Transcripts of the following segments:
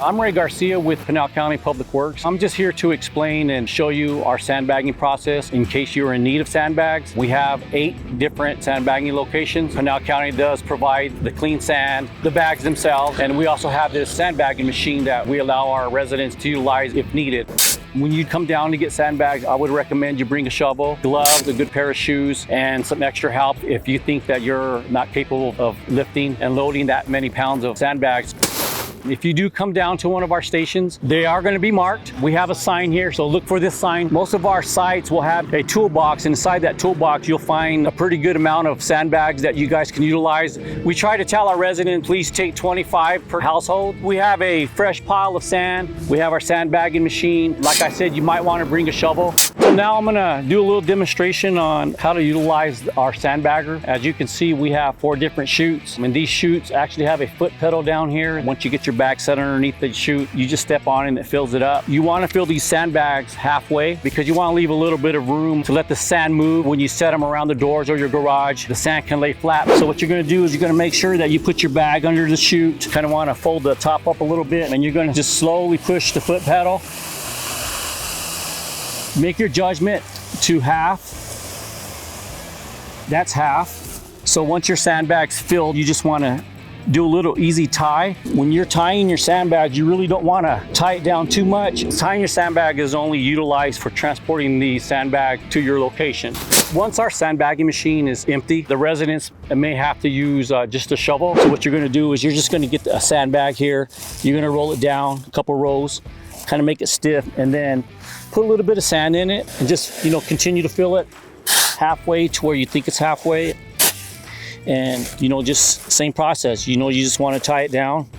I'm Ray Garcia with Pinal County Public Works. I'm just here to explain and show you our sandbagging process in case you're in need of sandbags. We have 8 different sandbagging locations. Pinal County does provide the clean sand, the bags themselves, and we also have this sandbagging machine that we allow our residents to utilize if needed. When you come down to get sandbags, I would recommend you bring a shovel, gloves, a good pair of shoes, and some extra help if you think that you're not capable of lifting and loading that many pounds of sandbags. If you do come down to one of our stations, they are going to be marked. We have a sign here, so look for this sign. Most of our sites will have a toolbox. Inside that toolbox, you'll find a pretty good amount of sandbags that you guys can utilize. We try to tell our residents, please take 25 per household. We have a fresh pile of sand. We have our sandbagging machine. Like I said, you might want to bring a shovel. So now I'm going to do a little demonstration on how to utilize our sandbagger. As you can see, we have 4 different chutes, and these chutes actually have a foot pedal down here. Once you get your bag set underneath the chute, you just step on it and it fills it up. You want to fill these sandbags halfway because you want to leave a little bit of room to let the sand move. When you set them around the doors or your garage, the sand can lay flat. So what you're going to do is you're going to make sure that you put your bag under the chute. Kind of want to fold the top up a little bit, and you're going to just slowly push the foot pedal. Make your judgment to half. That's half. So once your sandbag's filled, you just want to do a little easy tie. When you're tying your sandbag, you really don't want to tie it down too much. Tying your sandbag is only utilized for transporting the sandbag to your location. Once our sandbagging machine is empty, the residents may have to use just a shovel. So what you're going to do is you're just going to get a sandbag here. You're going to roll it down a couple rows, kind of make it stiff, and then put a little bit of sand in it and just, continue to fill it halfway to where you think it's halfway. And, just same process. You just want to tie it down,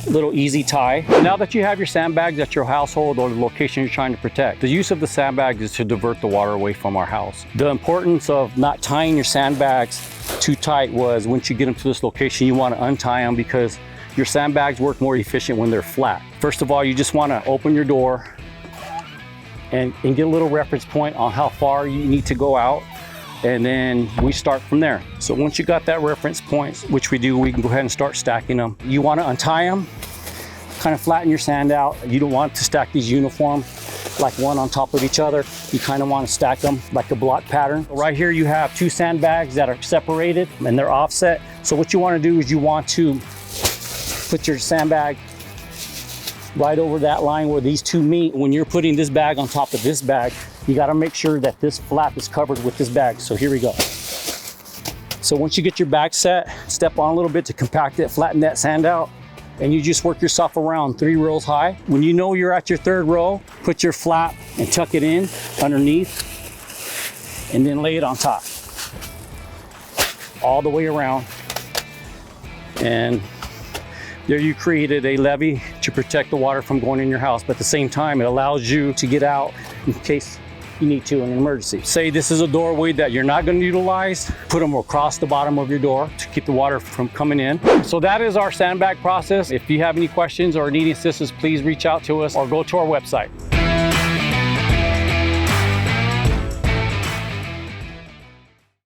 a little easy tie. Now that you have your sandbags at your household or the location you're trying to protect, the use of the sandbag is to divert the water away from our house. The importance of not tying your sandbags too tight was once you get them to this location, you want to untie them because your sandbags work more efficient when they're flat. First of all, you just want to open your door and get a little reference point on how far you need to go out. And then we start from there. So once you got that reference point, which we do, we can go ahead and start stacking them. You want to untie them, kind of flatten your sand out. You don't want to stack these uniform like one on top of each other. You kind of want to stack them like a block pattern. Right here you have 2 sandbags that are separated and they're offset. So what you want to do is you want to put your sandbag right over that line where these 2 meet. When you're putting this bag on top of this bag, you got to make sure that this flap is covered with this bag. So here we go. So once you get your bag set, step on a little bit to compact it, flatten that sand out, and you just work yourself around 3 rows high. When you know you're at your 3rd row, put your flap and tuck it in underneath, and then lay it on top. All the way around. And there you created a levee to protect the water from going in your house, but at the same time, it allows you to get out in case you need to in an emergency. Say this is a doorway that you're not going to utilize, put them across the bottom of your door to keep the water from coming in. So that is our sandbag process. If you have any questions or need assistance, please reach out to us or go to our website.